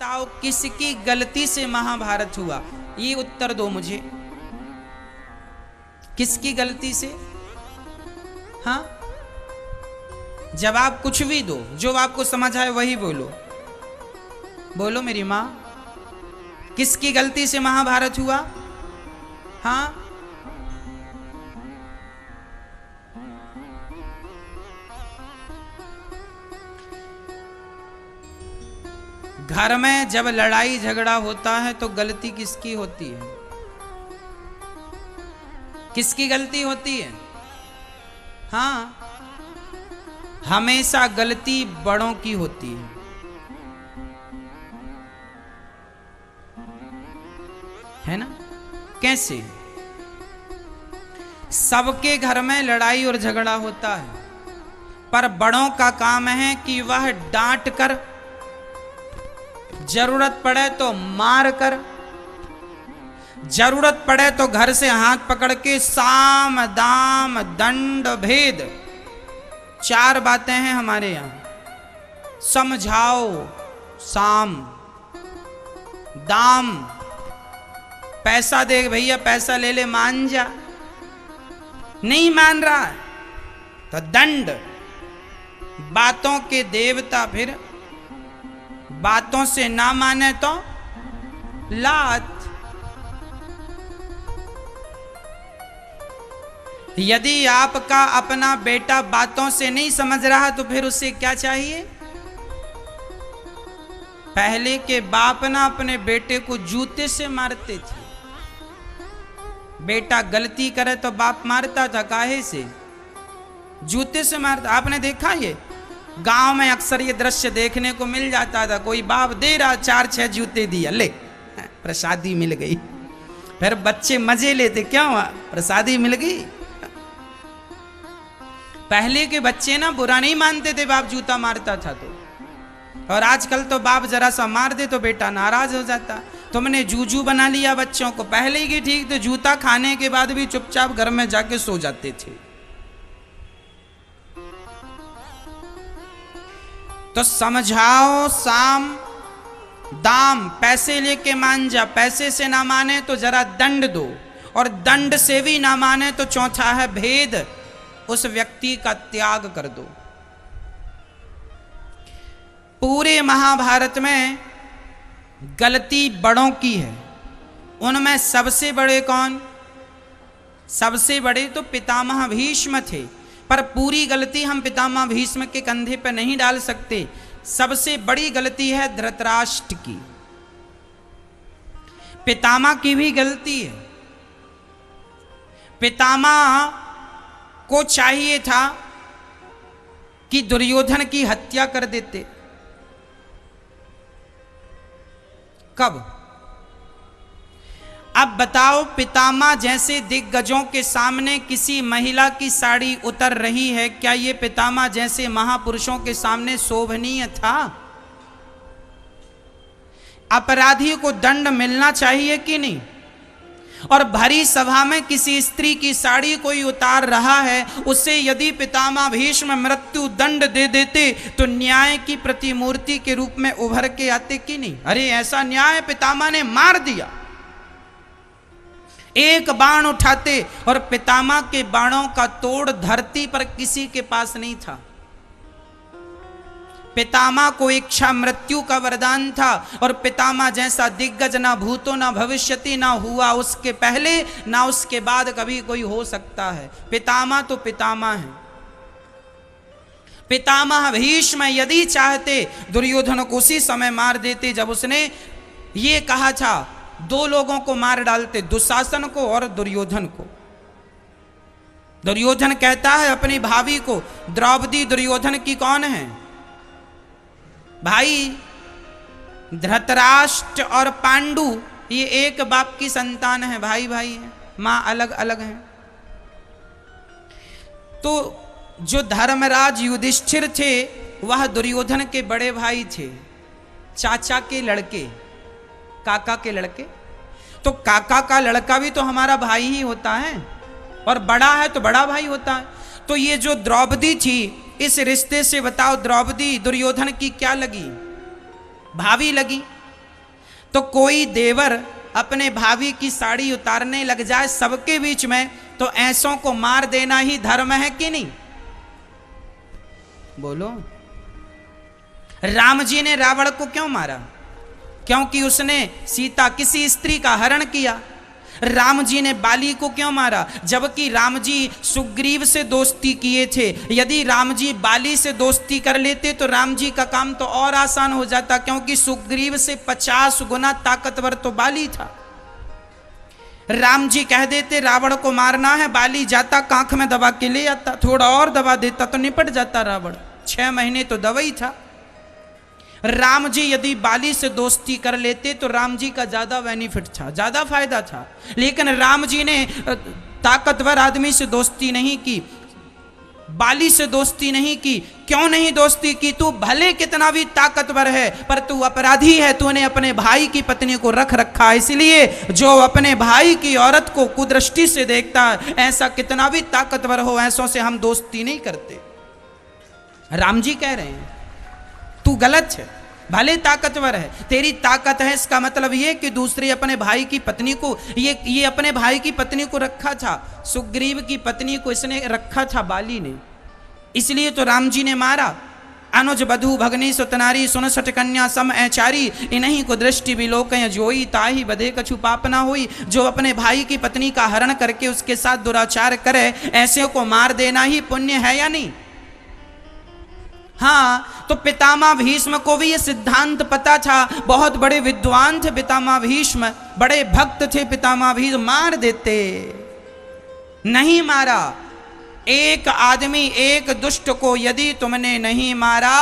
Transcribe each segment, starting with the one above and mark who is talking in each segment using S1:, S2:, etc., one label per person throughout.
S1: बताओ किसकी गलती से महाभारत हुआ? ये उत्तर दो मुझे, किसकी गलती से? हाँ, जवाब कुछ भी दो, जो आपको समझ आए वही बोलो। बोलो मेरी माँ, किसकी गलती से महाभारत हुआ? हाँ, घर में जब लड़ाई झगड़ा होता है तो गलती किसकी होती है? किसकी गलती होती है? हाँ, हमेशा गलती बड़ों की होती है ना? कैसे? सबके घर में लड़ाई और झगड़ा होता है, पर बड़ों का काम है कि वह डांट कर, जरूरत पड़े तो मार कर, जरूरत पड़े तो घर से हाथ पकड़ के साम दाम दंड भेद, 4 बातें हैं हमारे यहां। समझाओ, साम, दाम, पैसा दे भैया, पैसा ले ले, मान जा, नहीं मान रहा है तो दंड। बातों के देवता फिर बातों से ना माने तो लात। यदि आपका अपना बेटा बातों से नहीं समझ रहा तो फिर उसे क्या चाहिए? पहले के बाप ना अपने बेटे को जूते से मारते थे। बेटा गलती करे तो बाप मारता था, काहे से? जूते से मारता। आपने देखा ये गांव में अक्सर ये दृश्य देखने को मिल जाता था। कोई बाप दे रहा, 4-6 जूते दिया, ले प्रसादी मिल गई। फिर बच्चे मजे लेते, क्या हुआ? प्रसादी मिल गई। पहले के बच्चे ना बुरा नहीं मानते थे बाप जूता मारता था तो, और आजकल तो बाप जरा सा मार दे तो बेटा नाराज हो जाता। तुमने जूजू बना लिया बच्चों को। पहले की ठीक तो जूता खाने के बाद भी चुपचाप घर में जाके सो जाते थे। तो समझाओ, साम दाम, पैसे लेके मान जा, पैसे से ना माने तो जरा दंड दो, और दंड से भी ना माने तो चौथा है भेद, उस व्यक्ति का त्याग कर दो। पूरे महाभारत में गलती बड़ों की है। उनमें सबसे बड़े कौन? सबसे बड़े तो पितामह भीष्म थे, पर पूरी गलती हम पितामह भीष्म के कंधे पर नहीं डाल सकते। सबसे बड़ी गलती है धृतराष्ट्र की। पितामह की भी गलती है। पितामह को चाहिए था कि दुर्योधन की हत्या कर देते। कब? अब बताओ, पितामह जैसे दिग्गजों के सामने किसी महिला की साड़ी उतर रही है, क्या ये पितामह जैसे महापुरुषों के सामने शोभनीय था? अपराधी को दंड मिलना चाहिए कि नहीं? और भरी सभा में किसी स्त्री की साड़ी कोई उतार रहा है, उससे यदि पितामह भीष्म मृत्यु दंड दे देते तो न्याय की प्रतिमूर्ति के रूप में उभर के आते कि नहीं? अरे ऐसा न्याय पितामह ने मार दिया। एक बाण उठाते और पितामह के बाणों का तोड़ धरती पर किसी के पास नहीं था। पितामह को इच्छा मृत्यु का वरदान था, और पितामह जैसा दिग्गज ना भूतो ना भविष्यति ना हुआ उसके पहले ना उसके बाद कभी कोई हो सकता है। पितामह तो पितामह है। पितामह भीष्म यदि चाहते दुर्योधन को उसी समय मार देते जब उसने ये कहा था, 2 लोगों को मार डालते, दुशासन को और दुर्योधन को। दुर्योधन कहता है अपनी भाभी को, द्रौपदी दुर्योधन की कौन है? भाई। धृतराष्ट्र और पांडु ये एक बाप की संतान है, भाई भाई है, मां अलग अलग है। तो जो धर्मराज युधिष्ठिर थे वह दुर्योधन के बड़े भाई थे, चाचा के लड़के, काका के लड़के। तो काका का लड़का भी तो हमारा भाई ही होता है, और बड़ा है तो बड़ा भाई होता है। तो ये जो द्रौपदी थी, इस रिश्ते से बताओ द्रौपदी दुर्योधन की क्या लगी? भाभी लगी। तो कोई देवर अपने भाभी की साड़ी उतारने लग जाए सबके बीच में, तो ऐसों को मार देना ही धर्म है कि नहीं? बोलो। राम जी ने रावण को क्यों मारा? क्योंकि उसने सीता किसी स्त्री का हरण किया। राम जी ने बाली को क्यों मारा? जबकि राम जी सुग्रीव से दोस्ती किए थे। यदि राम जी बाली से दोस्ती कर लेते तो राम जी का काम तो और आसान हो जाता, क्योंकि सुग्रीव से 50 गुना ताकतवर तो बाली था। राम जी कह देते रावण को मारना है, बाली जाता कांख में दबा के ले आता, थोड़ा और दबा देता तो निपट जाता रावण। 6 महीने तो दवा ही था। राम जी यदि बाली से दोस्ती कर लेते तो राम जी का ज्यादा बेनिफिट था, ज्यादा फायदा था। लेकिन राम जी ने ताकतवर आदमी से दोस्ती नहीं की, बाली से दोस्ती नहीं की। क्यों नहीं दोस्ती की? तू भले कितना भी ताकतवर है, पर तू अपराधी है। तूने अपने भाई की पत्नी को रख रखा, इसलिए जो अपने भाई की औरत को कुदृष्टि से देखता है, ऐसा कितना भी ताकतवर हो, ऐसों से हम दोस्ती नहीं करते। राम जी कह रहे हैं तू गलत है, भले ताकतवर है, तेरी ताकत है, इसका मतलब ये कि दूसरे अपने भाई की पत्नी को, ये अपने भाई की पत्नी को रखा था, सुग्रीव की पत्नी को इसने रखा था बाली ने, इसलिए तो राम जी ने मारा। अनुज बधु भगनी सुतनारी सुन सठ कन्या सम ऐचारी, इन्हीं को दृष्टि विलोक जोई ताही बधे कछु पाप ना हुई। जो अपने भाई की पत्नी का हरण करके उसके साथ दुराचार करे, ऐसे को मार देना ही पुण्य है या नहीं? हाँ, तो पितामह भीष्म को भी ये सिद्धांत पता था। बहुत बड़े विद्वान थे पितामह भीष्म, बड़े भक्त थे पितामह भीष्म, मार देते, नहीं मारा। एक आदमी, एक दुष्ट को यदि तुमने नहीं मारा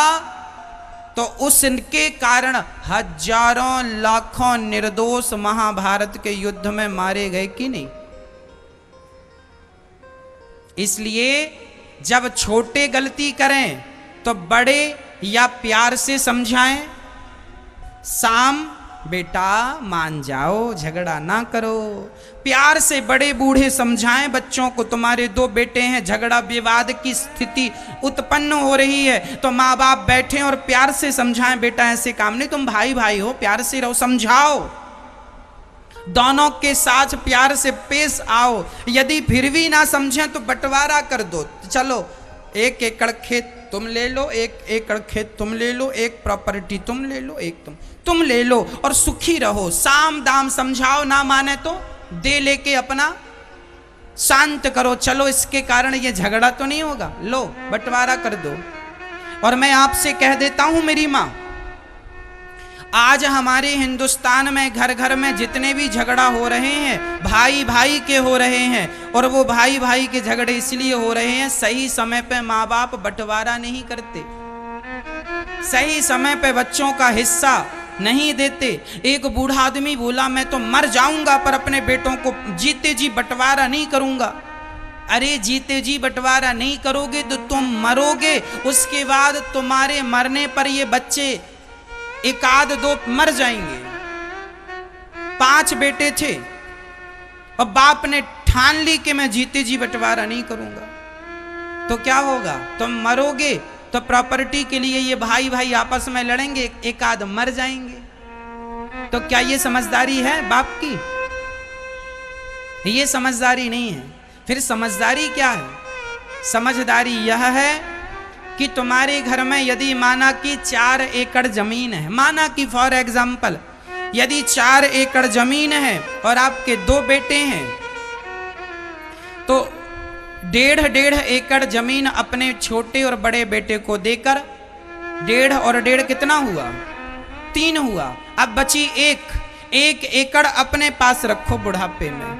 S1: तो उसके कारण हजारों लाखों निर्दोष महाभारत के युद्ध में मारे गए कि नहीं? इसलिए जब छोटे गलती करें तो बड़े या प्यार से समझाएं, शाम बेटा मान जाओ, झगड़ा ना करो। प्यार से बड़े बूढ़े समझाएं बच्चों को, तुम्हारे 2 बेटे हैं, झगड़ा विवाद की स्थिति उत्पन्न हो रही है, तो माँ बाप बैठे और प्यार से समझाएं, बेटा ऐसे काम नहीं, तुम भाई भाई हो, प्यार से रहो, समझाओ, दोनों के साथ प्यार से पेश आओ। यदि फिर भी ना समझें तो बंटवारा कर दो, चलो 1 एकड़ खेत तुम ले लो, 1 एकड़ खेत तुम ले लो, 1 प्रॉपर्टी तुम ले लो, 1 तुम ले लो, और सुखी रहो। साम दाम समझाओ, ना माने तो दे लेके अपना शांत करो, चलो इसके कारण ये झगड़ा तो नहीं होगा, लो बंटवारा कर दो। और मैं आपसे कह देता हूं मेरी मां, आज हमारे हिंदुस्तान में घर घर में जितने भी झगड़ा हो रहे हैं, भाई भाई के हो रहे हैं, और वो भाई भाई के झगड़े इसलिए हो रहे हैं, सही समय पे माँ बाप बंटवारा नहीं करते, सही समय पे बच्चों का हिस्सा नहीं देते। एक बूढ़ा आदमी बोला मैं तो मर जाऊंगा पर अपने बेटों को जीते जी बंटवारा नहीं करूंगा। अरे जीते जी बंटवारा नहीं करोगे तो तुम मरोगे, उसके बाद तुम्हारे मरने पर ये बच्चे 1-2 मर जाएंगे। 5 बेटे थे और बाप ने ठान ली कि मैं जीते जी बंटवारा नहीं करूंगा, तो क्या होगा? तुम मरोगे तो प्रॉपर्टी के लिए ये भाई भाई आपस में लड़ेंगे, 1-2 मर जाएंगे। तो क्या ये समझदारी है बाप की? ये समझदारी नहीं है। फिर समझदारी क्या है? समझदारी यह है कि तुम्हारे घर में यदि माना कि 4 एकड़ जमीन है, माना कि फॉर एग्जाम्पल यदि 4 एकड़ जमीन है और आपके 2 बेटे हैं, तो 1.5 एकड़ जमीन अपने छोटे और बड़े बेटे को देकर 1.5 और 1.5 कितना हुआ? 3 हुआ। अब बची 1 एकड़ अपने पास रखो बुढ़ापे में,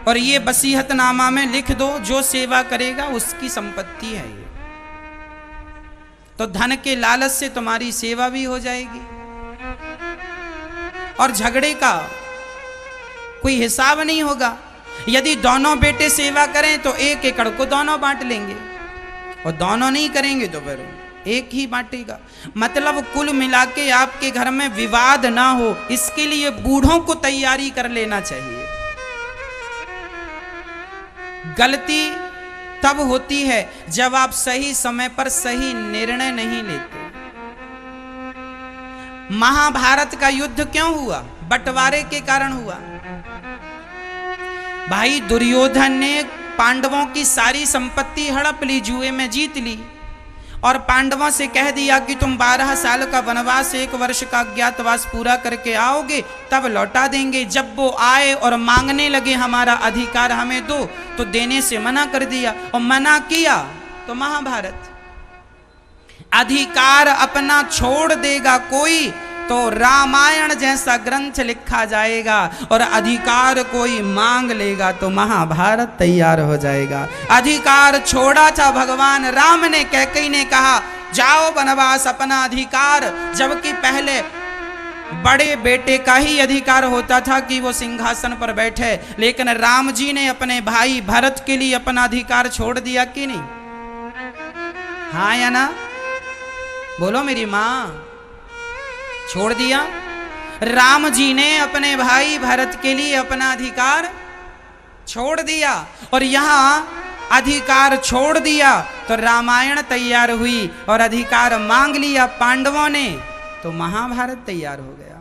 S1: और ये वसीयतनामा में लिख दो, जो सेवा करेगा उसकी संपत्ति है ये। तो धन के लालच से तुम्हारी सेवा भी हो जाएगी और झगड़े का कोई हिसाब नहीं होगा। यदि दोनों बेटे सेवा करें तो 1 एकड़ को दोनों बांट लेंगे, और दोनों नहीं करेंगे तो फिर 1 ही बांटेगा। मतलब कुल मिला के आपके घर में विवाद ना हो, इसके लिए बूढ़ों को तैयारी कर लेना चाहिए। गलती तब होती है जब आप सही समय पर सही निर्णय नहीं लेते। महाभारत का युद्ध क्यों हुआ? बंटवारे के कारण हुआ। भाई दुर्योधन ने पांडवों की सारी संपत्ति हड़प ली, जुए में जीत ली, और पांडवों से कह दिया कि तुम 12 साल का वनवास, 1 वर्ष का अज्ञातवास पूरा करके आओगे तब लौटा देंगे। जब वो आए और मांगने लगे हमारा अधिकार हमें दो, तो देने से मना कर दिया, और मना किया तो महाभारत। अधिकार अपना छोड़ देगा कोई तो रामायण जैसा ग्रंथ लिखा जाएगा, और अधिकार कोई मांग लेगा तो महाभारत तैयार हो जाएगा। अधिकार छोड़ा था भगवान राम ने, कैकेयी ने कहा जाओ वनवास, अपना अधिकार, जबकि पहले बड़े बेटे का ही अधिकार होता था कि वो सिंहासन पर बैठे, लेकिन राम जी ने अपने भाई भरत के लिए अपना अधिकार छोड़ दिया कि नहीं? हाँ या ना? बोलो मेरी माँ। छोड़ दिया। राम जी ने अपने भाई भरत के लिए अपना अधिकार छोड़ दिया, और यहां अधिकार छोड़ दिया तो रामायण तैयार हुई, और अधिकार मांग लिया पांडवों ने तो महाभारत तैयार हो गया।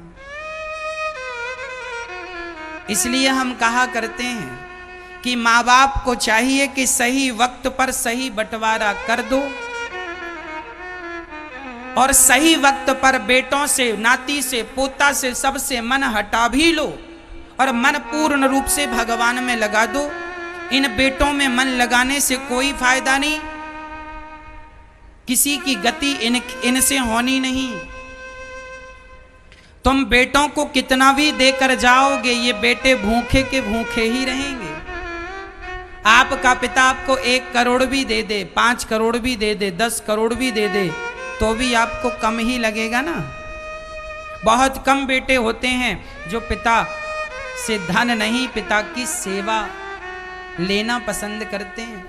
S1: इसलिए हम कहा करते हैं कि माँ बाप को चाहिए कि सही वक्त पर सही बंटवारा कर दो, और सही वक्त पर बेटों से, नाती से, पोता से, सबसे मन हटा भी लो, और मन पूर्ण रूप से भगवान में लगा दो। इन बेटों में मन लगाने से कोई फायदा नहीं, किसी की गति इनसे होनी नहीं। तुम बेटों को कितना भी देकर जाओगे, ये बेटे भूखे के भूखे ही रहेंगे। आपका पिता आपको 1 करोड़ भी दे दे, 5 करोड़ भी दे दे, 10 करोड़ भी दे दे, तो भी आपको कम ही लगेगा ना। बहुत कम बेटे होते हैं जो पिता से धन नहीं, पिता की सेवा लेना पसंद करते हैं।